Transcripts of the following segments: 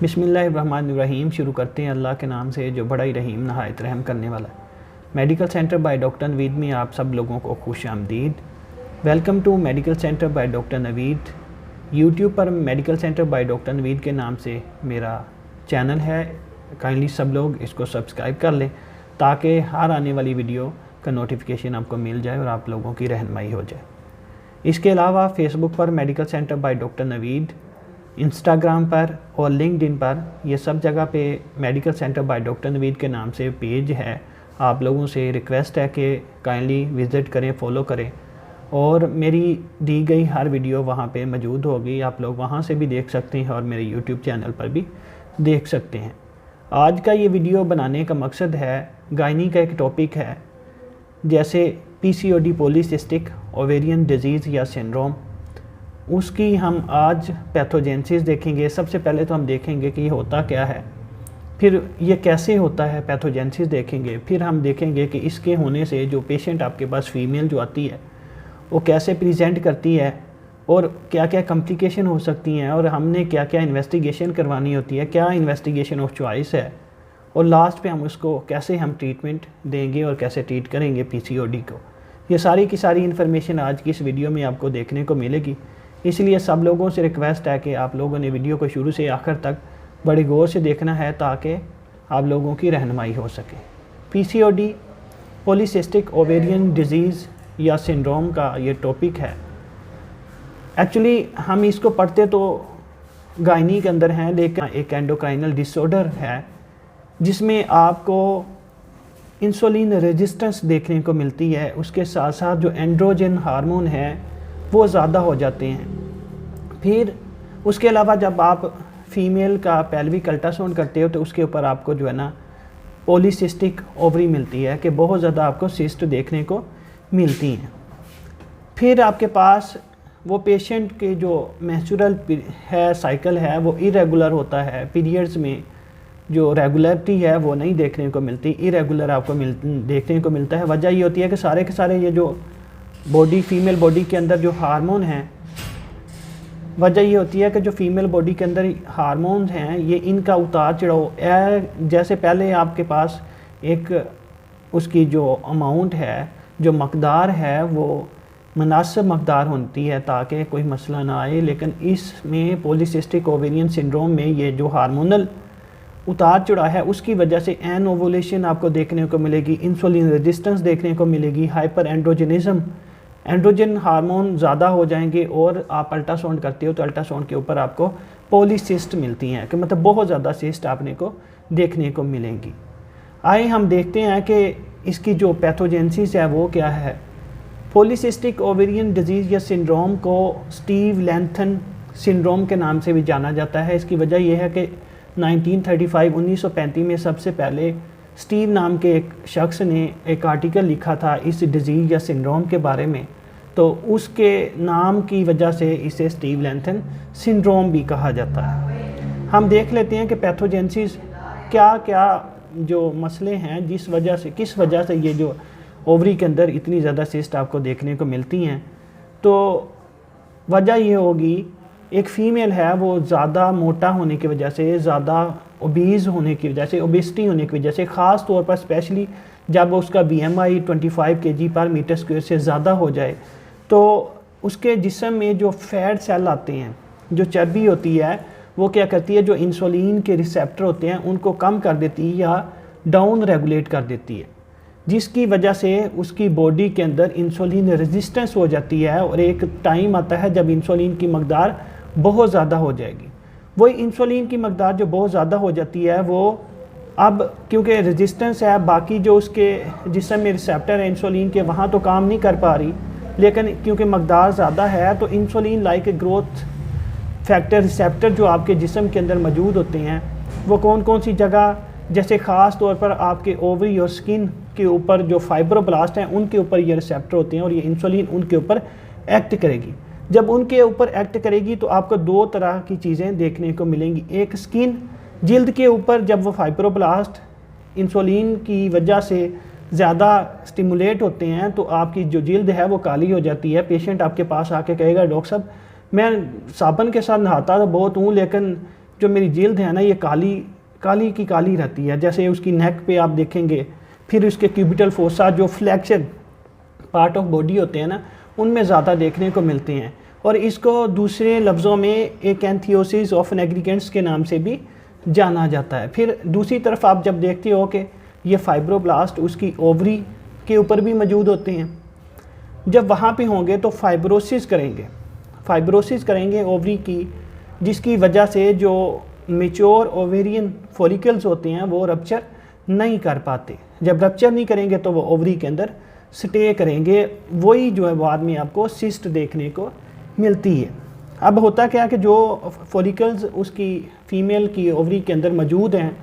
बिस्मिल्लाहिर्रहमानिर्रहीम। शुरू करते हैं अल्लाह के नाम से जो बड़ा ही रहीम नहायत रहम करने वाला है। Medical centre by doctor Naveed में आप सब लोगों को खुश आमदीद। Welcome to medical centre by doctor Naveed. YouTube पर medical centre by doctor Naveed के नाम से मेरा चैनल है। काइंडली सब लोग इसको सब्सक्राइब कर लें ताकि हर आने वाली वीडियो का नोटिफिकेशन आपको मिल जाए और आप लोगों की रहनुमाई हो जाए। इसके अलावा फेसबुक पर medical centre by doctor Naveed, Instagram पर और लिंक्डइन पर, ये सब जगह पे medical centre by doctor Naveed के नाम से पेज है। आप लोगों से रिक्वेस्ट है कि काइंडली विज़िट करें, फॉलो करें और मेरी दी गई हर वीडियो वहाँ पे मौजूद होगी। आप लोग वहाँ से भी देख सकते हैं और मेरे यूट्यूब चैनल पर भी देख सकते हैं। आज का ये वीडियो बनाने का मकसद है, गायनी का एक टॉपिक है जैसे पीसीओडी पॉलीसिस्टिक ओवेरियन डिजीज़ या सिंड्रोम, उसकी हम आज पैथोजेनेसिस देखेंगे। सबसे पहले तो हम देखेंगे कि ये होता क्या है, फिर ये कैसे होता है, पैथोजेनेसिस देखेंगे। फिर हम देखेंगे कि इसके होने से जो पेशेंट आपके पास फीमेल जो आती है वो कैसे प्रेजेंट करती है और क्या क्या कॉम्प्लिकेशन हो सकती हैं और हमने क्या क्या इन्वेस्टिगेशन करवानी होती है, क्या इन्वेस्टिगेशन ऑफ चॉइस है, और लास्ट पे हम उसको कैसे हम ट्रीटमेंट देंगे और कैसे ट्रीट करेंगे पीसीओडी को। ये सारी की सारी इन्फॉर्मेशन आज की इस वीडियो में आपको देखने को मिलेगी। इसलिए सब लोगों से रिक्वेस्ट है कि आप लोगों ने वीडियो को शुरू से आखिर तक बड़े गौर से देखना है ताकि आप लोगों की रहनुमाई हो सके। पीसीओडी पॉलीसिस्टिक ओवेरियन डिजीज़ या सिंड्रोम का ये टॉपिक है। एक्चुअली हम इसको पढ़ते तो गायनी के अंदर हैं, लेकिन एक एंडोक्राइनल डिसऑर्डर है जिसमें आपको इंसुलिन रेजिस्टेंस देखने को मिलती है। उसके साथ साथ जो एंड्रोजन हार्मोन है वो ज़्यादा हो जाते हैं। फिर उसके अलावा जब आप फीमेल का पेल्विक अल्ट्रासाउंड करते हो तो उसके ऊपर आपको जो है ना पॉलीसिस्टिक ओवरी मिलती है कि बहुत ज़्यादा आपको सिस्ट देखने को मिलती हैं। फिर आपके पास वो पेशेंट के जो मेंस्ट्रुअल है साइकिल है वो इरेगुलर होता है। पीरियड्स में जो रेगुलरिटी है वो नहीं देखने को मिलती, इरेगुलर आपको देखने को मिलता है। वजह ये होती है कि सारे के सारे ये जो बॉडी फीमेल बॉडी के अंदर जो हार्मोन हैं, वजह ये होती है कि जो फीमेल बॉडी के अंदर हार्मोन्स हैं ये इनका उतार चढ़ाव, जैसे पहले आपके पास एक उसकी जो अमाउंट है, जो मकदार है वो मुनासिब मकदार होती है ताकि कोई मसला ना आए। लेकिन इसमें पॉलीसिस्टिक ओवेरियन सिंड्रोम में ये जो हार्मोनल उतार चढ़ाव है उसकी वजह से एन ओवुलेशन आपको देखने को मिलेगी, इंसुलिन रेजिस्टेंस देखने को मिलेगी, हाइपर एंड्रोजनिज्म, एंड्रोजन हार्मोन ज़्यादा हो जाएंगे और आप अल्ट्रासाउंड करते हो तो अल्ट्रासाउंड के ऊपर आपको पॉलीसिस्ट मिलती हैं कि मतलब बहुत ज़्यादा सिस्ट आपने को देखने को मिलेंगी। आइए हम देखते हैं कि इसकी जो पैथोजेनेसिस है वो क्या है। पॉलीसिस्टिक ओवेरियन डिजीज़ या सिंड्रोम को स्टीव लेंथन सिंड्रोम के नाम से भी जाना जाता है। इसकी वजह यह है कि 1935 में सबसे पहले स्टीव नाम के एक शख्स ने एक आर्टिकल लिखा था इस डिज़ीज़ या सिंड्रोम के बारे में, तो उसके नाम की वजह से इसे स्टीव लेंथन सिंड्रोम भी कहा जाता है। हम देख लेते हैं कि पैथोजेनेसिस क्या क्या जो मसले हैं, जिस वजह से किस वजह से ये जो ओवरी के अंदर इतनी ज़्यादा सिस्ट आपको देखने को मिलती हैं। तो वजह ये होगी, एक फ़ीमेल है वो ज़्यादा मोटा होने की वजह से, ज़्यादा ओबीज़ होने की वजह से, ओबेसिटी होने की वजह से, ख़ास तौर पर स्पेशली जब उसका BMI 25 kg पर मीटर स्क्वायर से ज़्यादा हो जाए तो उसके जिस्म में जो फैट सेल आते हैं, जो चर्बी होती है, वो क्या करती है, जो इंसुलिन के रिसेप्टर होते हैं उनको कम कर देती है या डाउन रेगुलेट कर देती है, जिसकी वजह से उसकी बॉडी के अंदर इंसुलिन रेजिस्टेंस हो जाती है और एक टाइम आता है जब इंसुलिन की मकदार बहुत ज़्यादा हो जाएगी। वही इंसुलिन की मकदार जो बहुत ज़्यादा हो जाती है वो अब क्योंकि रेजिस्टेंस है, बाकी जो उसके जिस्म में रिसेप्टर है इंसुलिन के वहाँ तो काम नहीं कर पा रही, लेकिन क्योंकि मकदार ज़्यादा है तो insulin like growth factor receptor जो आपके जिस्म के अंदर मौजूद होते हैं वो कौन कौन सी जगह, जैसे ख़ास तौर पर आपके ओवरी और स्किन के ऊपर जो फाइब्रोब्लास्ट हैं उनके ऊपर ये रिसेप्टर होते हैं और ये इंसुलिन उनके ऊपर एक्ट करेगी। जब उनके ऊपर एक्ट करेगी तो आपको दो तरह की चीज़ें देखने को मिलेंगी। एक स्किन, जिल्द के ऊपर जब वो फाइब्रोब्लास्ट इंसुलिन की वजह से ज़्यादा स्टिमुलेट होते हैं तो आपकी जो जिल्द है वो काली हो जाती है। पेशेंट आपके पास आके कहेगा डॉक्टर साहब मैं साबुन के साथ नहाता तो बहुत हूँ लेकिन जो मेरी जिल्द है ना ये काली काली की काली रहती है। जैसे उसकी नेक पे आप देखेंगे, फिर उसके क्यूबिटल फोसा जो फ्लैक्शन पार्ट ऑफ बॉडी होते हैं ना, उनमें ज़्यादा देखने को मिलते हैं। और इसको दूसरे लफ्ज़ों में एकैंथियोसिस ऑफ नेग्रिगेंट्स के नाम से भी जाना जाता है। फिर दूसरी तरफ आप जब देखते हो कि ये फाइब्रोब्लास्ट उसकी ओवरी के ऊपर भी मौजूद होते हैं, जब वहाँ पे होंगे तो फाइब्रोसिस करेंगे ओवरी की, जिसकी वजह से जो मेच्योर ओवेरियन फॉलिकल्स होते हैं वो रप्चर नहीं कर पाते। जब रप्चर नहीं करेंगे तो वो ओवरी के अंदर स्टे करेंगे, वही जो है बाद में आपको सिस्ट देखने को मिलती है। अब होता क्या कि जो फॉलिकल्स उसकी फीमेल की ओवरी के अंदर मौजूद हैं,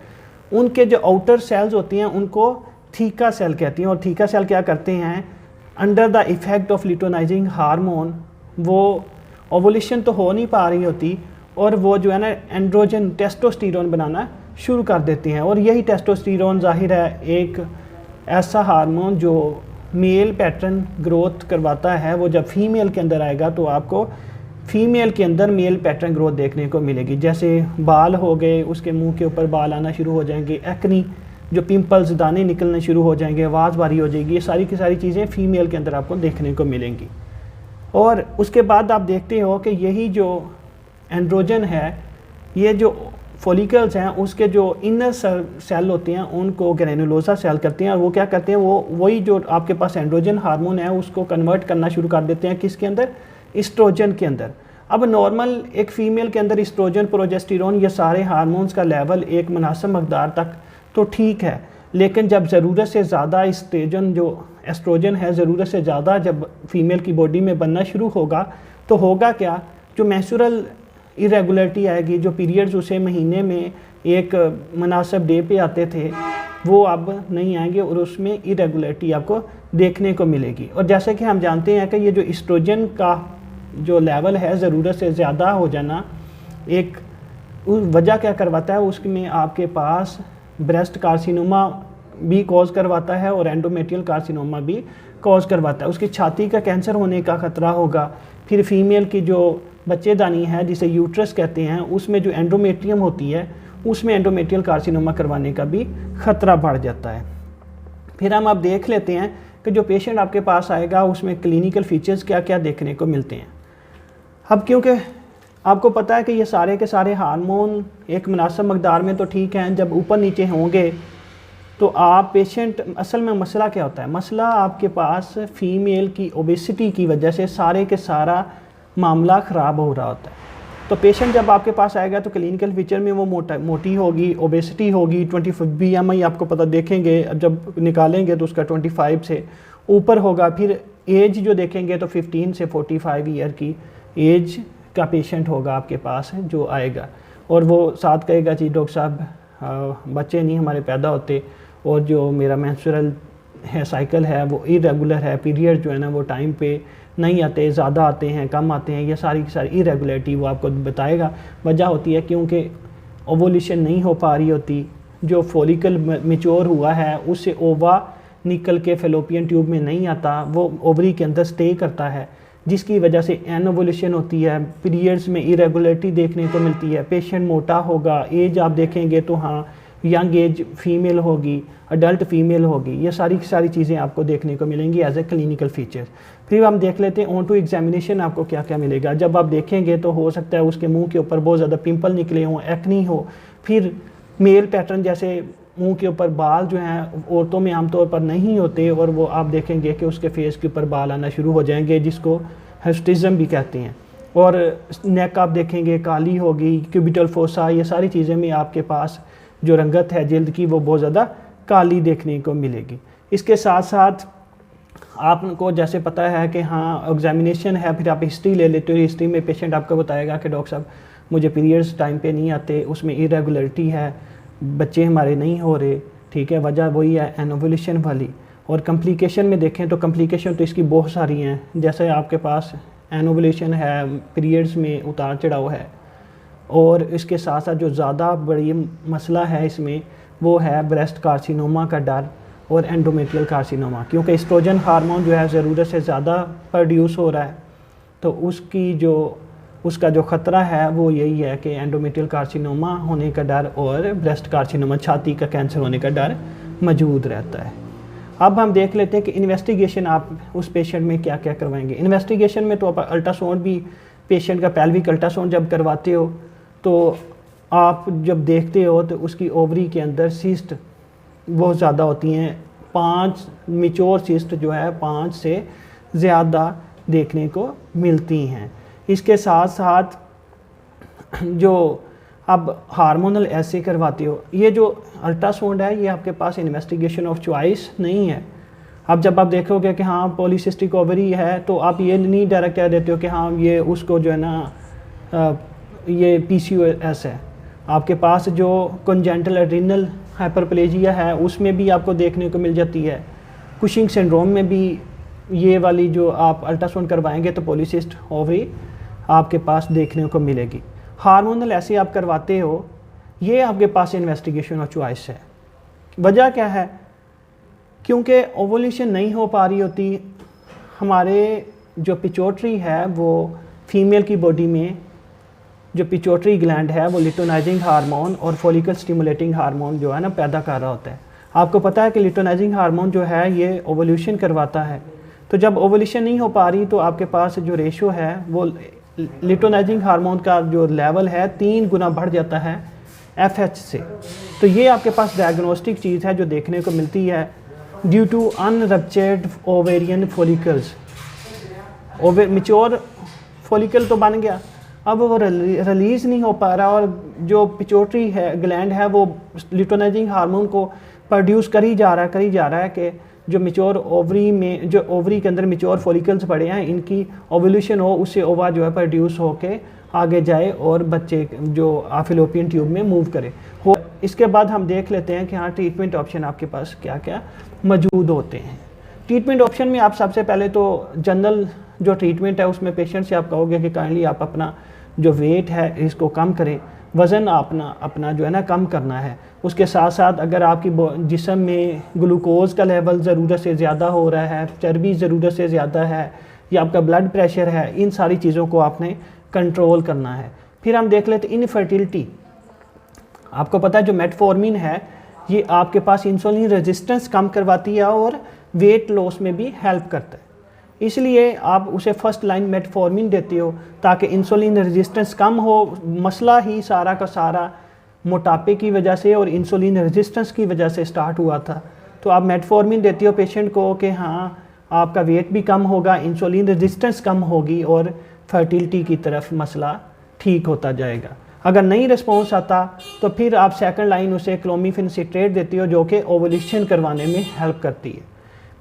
उनके जो आउटर सेल्स होती हैं उनको थीका सेल कहती हैं। और थीका सेल क्या करते हैं, under the effect of luteinizing hormone वो ओवुलेशन तो हो नहीं पा रही होती, और वो जो है ना एंड्रोजन टेस्टोस्टेरोन बनाना शुरू कर देते हैं। और यही टेस्टोस्टेरोन ज़ाहिर है एक ऐसा हार्मोन जो मेल पैटर्न ग्रोथ करवाता है। वो जब फीमेल के अंदर आएगा तो आपको फीमेल के अंदर मेल पैटर्न ग्रोथ देखने को मिलेगी। जैसे बाल हो गए, उसके मुंह के ऊपर बाल आना शुरू हो जाएंगे, एक्नी जो पिंपल्स दाने निकलने शुरू हो जाएंगे, आवाज़ भारी हो जाएगी, ये सारी की सारी चीज़ें फीमेल के अंदर आपको देखने को मिलेंगी। और उसके बाद आप देखते हो कि यही जो एंड्रोजन है, ये जो फॉलिकल्स हैं उसके जो इनर सेल होते हैं उनको ग्रैनुलोसा सेल करते हैं। और वो क्या करते हैं, वो वही जो आपके पास एंड्रोजन हार्मोन है उसको कन्वर्ट करना शुरू कर देते हैं। किसके अंदर? एस्ट्रोजन के अंदर। अब नॉर्मल एक फ़ीमेल के अंदर एस्ट्रोजन, प्रोजेस्टेरोन, ये सारे हार्मोन्स का लेवल एक मुनासिब मकदार तक तो ठीक है, लेकिन जब ज़रूरत से ज़्यादा एस्ट्रोजन है ज़रूरत से ज़्यादा जब फीमेल की बॉडी में बनना शुरू होगा तो होगा क्या, जो मेंस्ट्रुअल इरेगुलरिटी आएगी, जो पीरियड्स उसे महीने में एक मुनासिब डे पे आते थे वो अब नहीं आएंगे और उसमें इरेगुलरिटी आपको देखने को मिलेगी। और जैसे कि हम जानते हैं कि ये जो एस्ट्रोजन का जो लेवल है ज़रूरत से ज़्यादा हो जाना, एक वजह क्या करवाता है, उसमें आपके पास ब्रेस्ट कार्सिनोमा भी कॉज करवाता है और एंडोमेट्रियल कार्सिनोमा भी कॉज करवाता है। उसकी छाती का कैंसर होने का ख़तरा होगा। फिर फीमेल की जो बच्चेदानी है जिसे यूट्रस कहते हैं, उसमें जो एंडोमेट्रियम होती है उसमें एंडोमेट्रियल कार्सिनोमा करवाने का भी ख़तरा बढ़ जाता है। फिर हम अब देख लेते हैं कि जो पेशेंट आपके पास आएगा उसमें क्लिनिकल फीचर्स क्या क्या देखने को मिलते हैं। अब क्योंकि आपको पता है कि ये सारे के सारे हार्मोन एक मुनासिब मकदार में तो ठीक हैं, जब ऊपर नीचे होंगे तो आप पेशेंट, असल में मसला क्या होता है, मसला आपके पास फ़ीमेल की ओबेसिटी की वजह से सारे के सारा मामला ख़राब हो रहा होता है। तो पेशेंट जब आपके पास आएगा तो क्लिनिकल फीचर में वो मोटी होगी, ओबेसिटी होगी, 25 BMI आपको पता देखेंगे जब निकालेंगे तो उसका 25 से ऊपर होगा। फिर एज जो देखेंगे तो 15 से 45 ईयर की एज का पेशेंट होगा आपके पास जो आएगा, और वो साथ कहेगा जी डॉक्टर साहब बच्चे नहीं हमारे पैदा होते, और जो मेरा मेंस्ट्रुअल है साइकिल है वो इरेगुलर है, पीरियड जो है ना वो टाइम पे नहीं आते, ज़्यादा आते हैं, कम आते हैं, ये सारी की सारी इरेगुलरिटी वो आपको बताएगा। वजह होती है क्योंकि ओवुलेशन नहीं हो पा रही होती, जो फॉलिकल मैच्योर हुआ है उससे ओवा निकल के फेलोपियन ट्यूब में नहीं आता, वो ओवरी के अंदर स्टे करता है, जिसकी वजह से एनोवुलेशन होती है, पीरियड्स में इरेगुलरिटी देखने को मिलती है, पेशेंट मोटा होगा, एज आप देखेंगे तो हाँ यंग एज फीमेल होगी, अडल्ट फीमेल होगी, ये सारी की सारी चीज़ें आपको देखने को मिलेंगी एज ए क्लिनिकल फीचर। फिर हम देख लेते हैं ऑन टू एग्जामिनेशन आपको क्या क्या मिलेगा। जब आप देखेंगे तो हो सकता है उसके मुंह के ऊपर बहुत ज़्यादा पिंपल निकले हों, एक्नी हो, फिर मेल पैटर्न जैसे मुंह के ऊपर बाल जो हैं औरतों में आमतौर पर नहीं होते, और वो आप देखेंगे कि उसके फेस के ऊपर बाल आना शुरू हो जाएंगे, जिसको हिस्टिज्म भी कहते हैं। और नेक आप देखेंगे काली होगी, क्यूबिटल फोसा, ये सारी चीज़ें में आपके पास जो रंगत है जल्द की वो बहुत ज़्यादा काली देखने को मिलेगी। इसके साथ साथ आपको जैसे पता है कि हाँ एग्जामिनेशन है, फिर आप हिस्ट्री ले लेते हो, हिस्ट्री में पेशेंट आपको बताएगा कि डॉक्टर साहब मुझे पीरियड्स टाइम पे नहीं आते, उसमें इरेगुलरिटी है, बच्चे हमारे नहीं हो रहे, ठीक है, वजह वही है एनोवुलेशन वाली। और कम्प्लिकेशन में देखें तो कम्प्लिकेशन तो इसकी बहुत सारी हैं, जैसे आपके पास एनोवुलेशन है, पीरियड्स में उतार चढ़ाव है, और इसके साथ साथ जो ज़्यादा बड़ी मसला है इसमें वो है ब्रेस्ट कार्सिनोमा का डर और एंडोमेट्रियल कार्सिनोमा, क्योंकि एस्ट्रोजन हार्मोन जो है ज़रूरत से ज़्यादा प्रोड्यूस हो रहा है, तो उसकी जो उसका जो ख़तरा है वो यही है कि एंडोमेट्रियल कार्सिनोमा होने का डर और ब्रेस्ट कार्सिनोमा, छाती का कैंसर होने का डर मौजूद रहता है। अब हम देख लेते हैं कि इन्वेस्टिगेशन आप उस पेशेंट में क्या क्या करवाएंगे। इन्वेस्टिगेशन में तो आप अल्ट्रासाउंड भी, पेशेंट का पेल्विक अल्ट्रासाउंड जब करवाते हो तो आप जब देखते हो तो उसकी ओवरी के अंदर सिस्ट बहुत ज़्यादा होती हैं, 5 मैच्योर सिस्ट जो है 5 से ज़्यादा देखने को मिलती हैं। इसके साथ साथ जो अब हार्मोनल ऐसे करवाते हो, ये जो अल्ट्रासाउंड है ये आपके पास इन्वेस्टिगेशन ऑफ चॉइस नहीं है। अब जब आप देखोगे कि हाँ पॉलीसिस्टिक ओवरी है तो आप ये नहीं डायरेक्ट कह देते हो कि हाँ ये उसको जो है ना ये PCOS है। आपके पास जो कंजेंटल एड्रिनल हाइपरप्लेजिया है उसमें भी आपको देखने को मिल जाती है। कुशिंग सिंड्रोम में भी ये वाली जो आप अल्ट्रासाउंड करवाएंगे तो पॉलीसिस्ट ओवरी आपके पास देखने को मिलेगी। हार्मोनल ऐसे आप करवाते हो, ये आपके पास इन्वेस्टिगेशन ऑफ चॉइस है। वजह क्या है? क्योंकि ओवुलेशन नहीं हो पा रही होती। हमारे जो पिट्यूटरी है वो फीमेल की बॉडी में जो पिट्यूटरी ग्लैंड है वो लिटोनाइजिंग हार्मोन और फॉलिकल स्टिमुलेटिंग हार्मोन जो है ना पैदा कर रहा होता है। आपको पता है कि लिटोनाइजिंग हार्मोन जो है ये ओवुलेशन करवाता है। तो जब ओवुलेशन नहीं हो पा रही तो आपके पास जो रेशो है वो लिटोनाइजिंग हार्मोन का जो लेवल है 3 गुना बढ़ जाता है FH से। तो ये आपके पास डायग्नोस्टिक चीज़ है जो देखने को मिलती है due to unruptured ovarian follicles. Mature follicle तो बन गया, अब वो रिलीज़ नहीं हो पा रहा और जो पिट्यूटरी है ग्लैंड है वो लिटोनाइजिंग हार्मोन को प्रोड्यूस करी जा रहा है कि जो मैच्योर ओवरी में, जो ओवरी के अंदर मैच्योर फॉलिकल्स पड़े हैं, इनकी ओवुलेशन हो, उससे ओवा जो है प्रोड्यूस होके आगे जाए और बच्चे जो फैलोपियन ट्यूब में मूव करे हो। इसके बाद हम देख लेते हैं कि हाँ ट्रीटमेंट ऑप्शन आपके पास क्या क्या मौजूद होते हैं। ट्रीटमेंट ऑप्शन में आप सबसे पहले तो जनरल जो ट्रीटमेंट है उसमें पेशेंट से आप कहोगे कि काइंडली आप अपना जो वेट है इसको कम करें, वज़न अपना जो है ना कम करना है। उसके साथ साथ अगर आपकी जिस्म में ग्लूकोज का लेवल ज़रूरत से ज़्यादा हो रहा है, चर्बी ज़रूरत से ज़्यादा है या आपका ब्लड प्रेशर है, इन सारी चीज़ों को आपने कंट्रोल करना है। फिर हम देख लेते इनफर्टिलिटी। आपको पता है जो मेटफॉर्मिन है ये आपके पास इंसुलिन रेजिस्टेंस कम करवाती है और वेट लॉस में भी हेल्प करता है। इसलिए आप उसे फर्स्ट लाइन मेटफॉर्मिन देते हो ताकि इंसुलिन रेजिस्टेंस कम हो। मसला ही सारा का सारा मोटापे की वजह से और इंसुलिन रेजिस्टेंस की वजह से स्टार्ट हुआ था। तो आप मेटफॉर्मिन देते हो पेशेंट को कि हाँ आपका वेट भी कम होगा, इंसुलिन रेजिस्टेंस कम होगी और फर्टिलिटी की तरफ मसला ठीक होता जाएगा। अगर नहीं रिस्पॉन्स आता तो फिर आप सेकंड लाइन उसे क्लोमिफेन सिट्रेट देती हो जो कि ओवुलेशन करवाने में हेल्प करती है।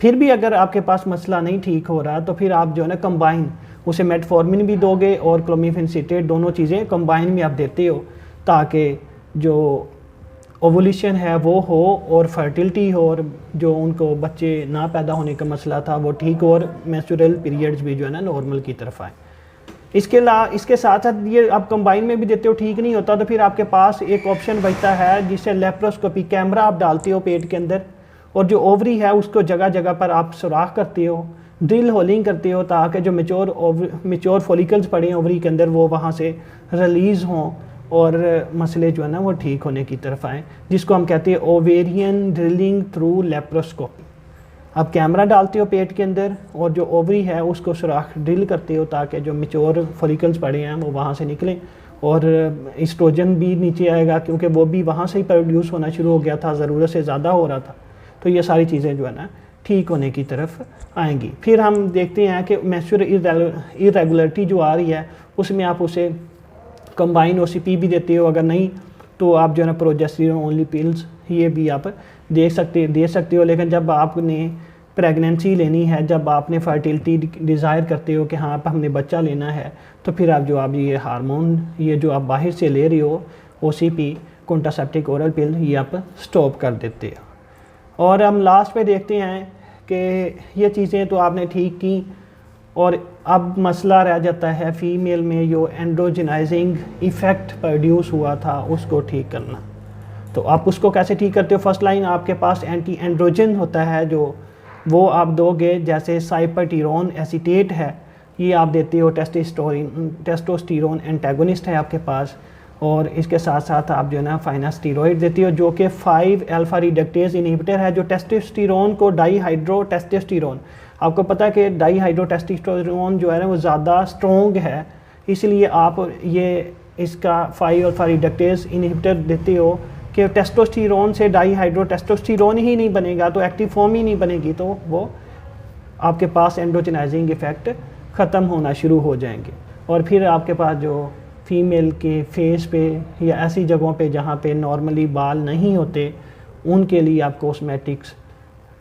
फिर भी अगर आपके पास मसला नहीं ठीक हो रहा तो फिर आप जो है ना कंबाइन उसे मेटफॉर्मिन भी दोगे और क्लोमिफेन सिट्रेट, दोनों चीज़ें कंबाइन में आप देते हो ताकि जो ओवुलेशन है वो हो और फर्टिलिटी हो और जो उनको बच्चे ना पैदा होने का मसला था वो ठीक हो और मेंस्ट्रुअल पीरियड्स भी जो है ना नॉर्मल की तरफ आए। इसके साथ साथ ये आप कंबाइन में भी देते हो, ठीक नहीं होता तो फिर आपके पास एक ऑप्शन बचता है जिससे लेप्रोस्कोपी, कैमरा आप डालते हो पेट के अंदर और जो ओवरी है उसको जगह जगह पर आप सुराख करते हो, ड्रिल होलिंग करते हो ताकि जो मैच्योर फॉलिकल्स पड़े हैं ओवरी के अंदर वो वहाँ से रिलीज़ हों और मसले जो है ना वो ठीक होने की तरफ आएँ, जिसको हम कहते हैं ओवेरियन ड्रिलिंग थ्रू लेप्रोस्कोपी। आप कैमरा डालते हो पेट के अंदर और जो ओवरी है उसको सुराख ड्रिल करते हो ताकि जो मैच्योर फॉलिकल्स पड़े हैं वो वहाँ से निकलें और एस्ट्रोजन भी नीचे आएगा क्योंकि वो भी वहाँ से ही प्रोड्यूस होना शुरू हो गया था, ज़रूरत से ज़्यादा हो रहा था। तो ये सारी चीज़ें जो है ना ठीक होने की तरफ आएंगी। फिर हम देखते हैं कि मेंस्ट्रुअल इरेगुलरिटी जो आ रही है उसमें आप उसे कंबाइन OCP भी देते हो, अगर नहीं तो आप जो है ना प्रोजेस्टेरोन ओनली पिल्स ये भी आप दे सकते हो। लेकिन जब आपने प्रेगनेंसी लेनी है, जब आपने फर्टिलिटी डिज़ायर करते हो कि हाँ आप हमने बच्चा लेना है तो फिर आप ये हार्मोन ये जो आप बाहर से ले रहे हो OCP कॉन्ट्रासेप्टिव ओरल पिल ये आप स्टॉप कर देते हो। और हम लास्ट पे देखते हैं कि ये चीज़ें तो आपने ठीक की और अब मसला रह जाता है फ़ीमेल में जो एंड्रोजनाइजिंग इफ़ेक्ट प्रोड्यूस हुआ था उसको ठीक करना। तो आप उसको कैसे ठीक करते हो? फर्स्ट लाइन आपके पास एंटी एंड्रोजन होता है जो वो आप दोगे, जैसे साइपरटीरोन एसीटेट है ये आप देते हो टेस्टोस्टेरोन एंटागोनिस्ट है आपके पास, और इसके साथ साथ आप जो है ना फाइनास्टीरॉइड देती हो जो कि 5 अल्फा रिडक्टेज इनहिबिटर है जो टेस्टोस्टेरोन को डाईहाइड्रोटेस्टोस्टेरोन, आपको पता है कि डाईहाइड्रोटेस्टोस्टेरोन जो है ना वो ज़्यादा स्ट्रॉन्ग है, इसलिए आप ये इसका 5 अल्फा रिडक्टेज इनहिबिटर देते हो कि टेस्टोस्टेरोन से डाईहाइड्रोटेस्टोस्टेरोन ही नहीं बनेगा तो एक्टिव फॉर्म ही नहीं बनेगी, तो वो आपके पास एंडोजेनाइजिंग इफ़ेक्ट ख़त्म होना शुरू हो जाएंगे। और फिर आपके पास जो फीमेल के फेस पे या ऐसी जगहों पे जहाँ पे नॉर्मली बाल नहीं होते उनके लिए आप कॉस्मेटिक्स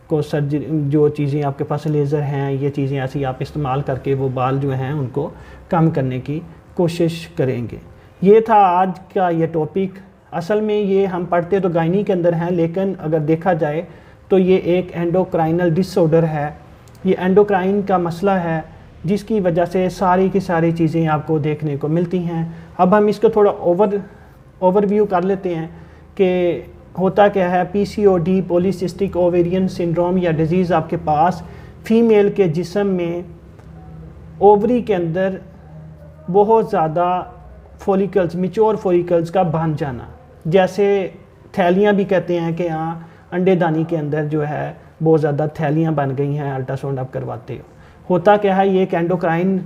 को सर्जरी जो चीज़ें आपके पास लेज़र हैं, ये चीज़ें ऐसी आप इस्तेमाल करके वो बाल जो हैं उनको कम करने की कोशिश करेंगे। ये था आज का ये टॉपिक। असल में ये हम पढ़ते तो गायनी के अंदर हैं, लेकिन अगर देखा जाए तो ये एक एंडोक्राइनल डिसऑर्डर है, ये एंडोक्राइन का मसला है जिसकी वजह से सारी की सारी चीज़ें आपको देखने को मिलती हैं। अब हम इसको थोड़ा ओवरव्यू कर लेते हैं कि होता क्या है। पीसीओडी पॉलीसिस्टिक ओवेरियन सिंड्रोम या डिजीज़ आपके पास फीमेल के जिस्म में ओवरी के अंदर बहुत ज़्यादा फॉलिकल्स, मैच्योर फॉलिकल्स का बन जाना, जैसे थैलियाँ भी कहते हैं कि हाँ अंडेदानी के अंदर जो है बहुत ज़्यादा थैलियाँ बन गई हैं, अल्ट्रासाउंड आप करवाते हो। होता क्या है, ये एक एंडोक्राइन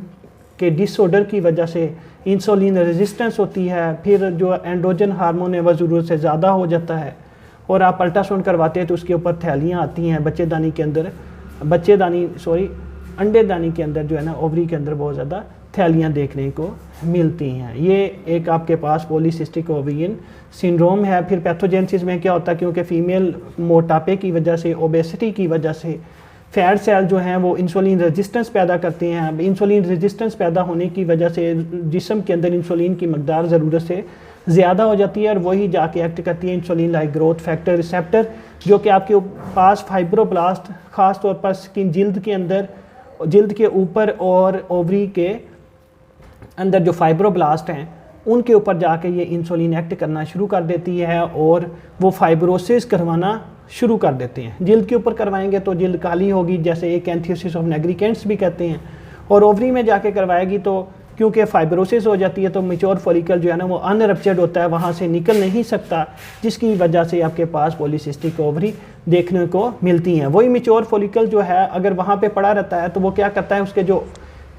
के डिसऑर्डर की वजह से इंसुलिन रेजिस्टेंस होती है, फिर जो एंड्रोजन हार्मोन है वह ज़रूरत से ज़्यादा हो जाता है और आप अल्ट्रासाउंड करवाते हैं तो उसके ऊपर थैलियाँ आती हैं बच्चेदानी के अंदर, अंडेदानी के अंदर जो है ना ओवरी के अंदर बहुत ज़्यादा थैलियाँ देखने को मिलती हैं। ये एक आपके पास पॉलीसिस्टिक ओवेरियन सिंड्रोम है। फिर पैथोजेनेसिस में क्या होता है, क्योंकि फ़ीमेल मोटापे की वजह से, ओबेसिटी की वजह से फैट सेल जो हैं वो इंसुलिन रेजिस्टेंस पैदा करते हैं। अब इंसुलिन रेजिस्टेंस पैदा होने की वजह से जिस्म के अंदर इंसुलिन की मकदार ज़रूरत से ज़्यादा हो जाती है और वही जाके एक्ट करती है insulin like growth factor receptor, जो कि आपके पास फाइब्रोब्लास्ट ख़ास तौर पर स्किन जिल्द के अंदर, जिल्द के ऊपर और ओवरी के अंदर जो फाइब्रोब्लास्ट हैं उनके ऊपर जाके ये इंसुलिन एक्ट करना शुरू कर देती है और वो फाइब्रोसिस करवाना शुरू कर देते हैं। जिल्द के ऊपर करवाएंगे तो जिल्द काली होगी, जैसे एक एंथियोसिस ऑफ नेग्रिकेंट्स भी कहते हैं, और ओवरी में जाके करवाएगी तो क्योंकि फाइब्रोसिस हो जाती है तो मैच्योर फॉलिकल जो है ना वो अनरप्चर्ड होता है, वहाँ से निकल नहीं सकता, जिसकी वजह से आपके पास पॉलीसिस्टिक ओवरी देखने को मिलती हैं। वही मैच्योर फॉलिकल जो है अगर वहाँ पे पड़ा रहता है तो वो क्या करता है, उसके जो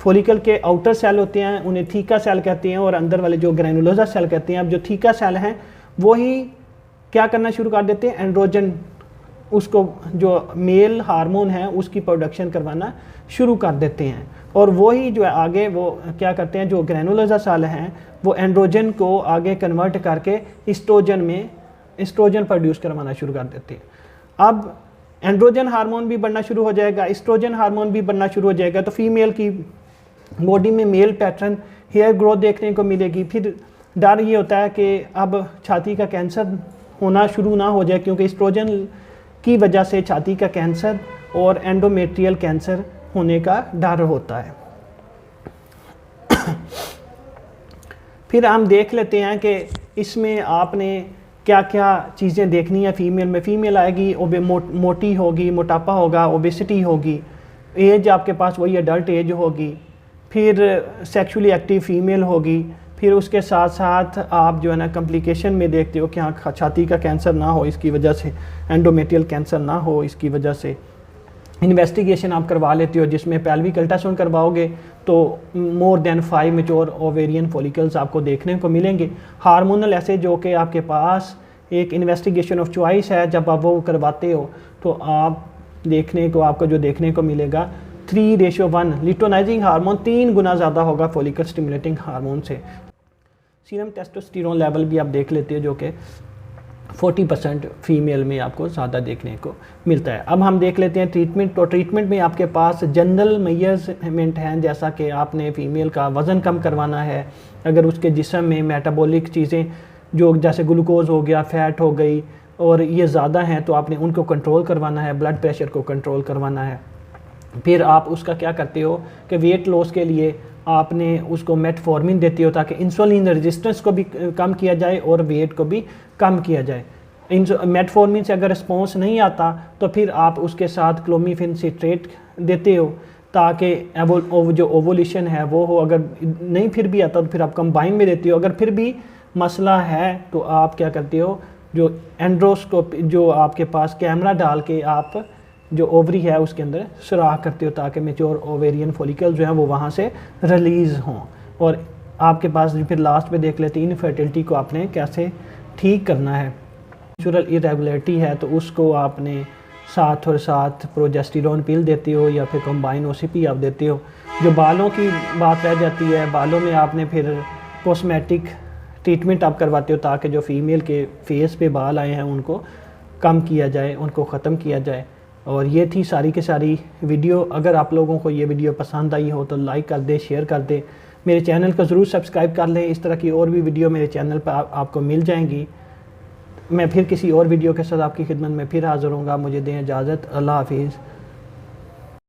फॉलिकल के आउटर सेल होते हैं उन्हें थीका सेल कहते हैं और अंदर वाले जो ग्रैनुलोसा सेल कहते हैं। अब जो थीका सेल हैं वही क्या करना शुरू कर देते हैं, एंड्रोजन, उसको जो मेल हार्मोन है उसकी प्रोडक्शन करवाना शुरू कर देते हैं, और वही जो है आगे वो क्या करते हैं, जो ग्रैनुलोसा सेल हैं वो एंड्रोजन को आगे कन्वर्ट करके एस्ट्रोजन प्रोड्यूस करवाना शुरू कर देते हैं। अब एंड्रोजन हार्मोन भी बढ़ना शुरू हो जाएगा, एस्ट्रोजन हार्मोन भी बढ़ना शुरू हो जाएगा, तो फीमेल की बॉडी में मेल पैटर्न हेयर ग्रोथ देखने को मिलेगी। फिर डर ये होता है कि अब छाती का कैंसर होना शुरू ना हो जाए, क्योंकि एस्ट्रोजन की वजह से छाती का कैंसर और एंडोमेट्रियल कैंसर होने का डर होता है। फिर हम देख लेते हैं कि इसमें आपने क्या क्या चीज़ें देखनी है फीमेल में। फीमेल आएगी मोटी होगी, मोटापा होगा, ओबेसिटी होगी, एज आपके पास वही एडल्ट एज होगी, फिर सेक्सुअली एक्टिव फीमेल होगी, फिर उसके साथ साथ आप जो है ना कॉम्प्लिकेशन में देखते हो कि हाँ छाती का कैंसर ना हो इसकी वजह से, एंडोमेट्रियल कैंसर ना हो इसकी वजह से। इन्वेस्टिगेशन आप करवा लेते हो जिसमें पेल्विक अल्ट्रासाउंड करवाओगे तो more than 5 mature ovarian follicles आपको देखने को मिलेंगे। हार्मोनल ऐसे जो कि आपके पास एक इन्वेस्टिगेशन ऑफ चॉइस है, जब आप वो करवाते हो तो आप आपको जो देखने को मिलेगा 3:1 लिटोनाइजिंग हार्मोन 3 गुना ज़्यादा होगा फॉलिकल स्टिमुलेटिंग हार्मोन से। सीरम टेस्टोस्टेरोन लेवल भी आप देख लेते हो जो कि 40% फीमेल में आपको ज़्यादा देखने को मिलता है। अब हम देख लेते हैं ट्रीटमेंट। तो ट्रीटमेंट में आपके पास जनरल मेजरमेंट हैं, जैसा कि आपने फ़ीमेल का वज़न कम करवाना है, अगर उसके जिस्म में मेटाबॉलिक चीज़ें जो जैसे ग्लूकोज हो गया, फ़ैट हो गई और ये ज़्यादा हैं तो आपने उनको कंट्रोल करवाना है, ब्लड प्रेशर को कंट्रोल करवाना है। फिर आप उसका क्या करते हो कि वेट लॉस के लिए आपने उसको मेटफॉर्मिन देते हो ताकि इंसुलिन रेजिस्टेंस को भी कम किया जाए और वेट को भी कम किया जाए। मेटफॉर्मिन से अगर रिस्पॉन्स नहीं आता तो फिर आप उसके साथ क्लोमिफेन सिट्रेट देते हो ताकि जो ओवोल्यूशन है वो हो। अगर नहीं फिर भी आता तो फिर आप कंबाइन में देती हो। अगर फिर भी मसला है तो आप क्या करते हो, जो एंड्रोस्कोप जो आपके पास कैमरा डाल के आप जो ओवरी है उसके अंदर सुराख करते हो ताकि मैच्योर ओवेरियन फॉलिकल जो है वो वहाँ से रिलीज़ हों। और आपके पास फिर लास्ट में देख लेते हैं इनफर्टिलिटी को आपने कैसे ठीक करना है। नेचुरल इरेगुलरिटी है तो उसको आपने साथ और साथ प्रोजेस्टेरोन पिल देते हो या फिर कंबाइन ओसीपी आप देते हो। जो बालों की बात रह जाती है, बालों में आपने फिर कॉस्मेटिक ट्रीटमेंट आप करवाते हो ताकि जो फीमेल के फेस पे बाल आए हैं उनको कम किया जाए, उनको ख़त्म किया जाए। और ये थी सारी की सारी वीडियो। अगर आप लोगों को ये वीडियो पसंद आई हो तो लाइक कर दे, शेयर कर दे, मेरे चैनल को ज़रूर सब्सक्राइब कर लें। इस तरह की और भी वीडियो मेरे चैनल पर आपको मिल जाएंगी। मैं फिर किसी और वीडियो के साथ आपकी खिदमत में फिर हाज़िर होऊंगा। मुझे दें इजाज़त। अल्लाह हाफिज़।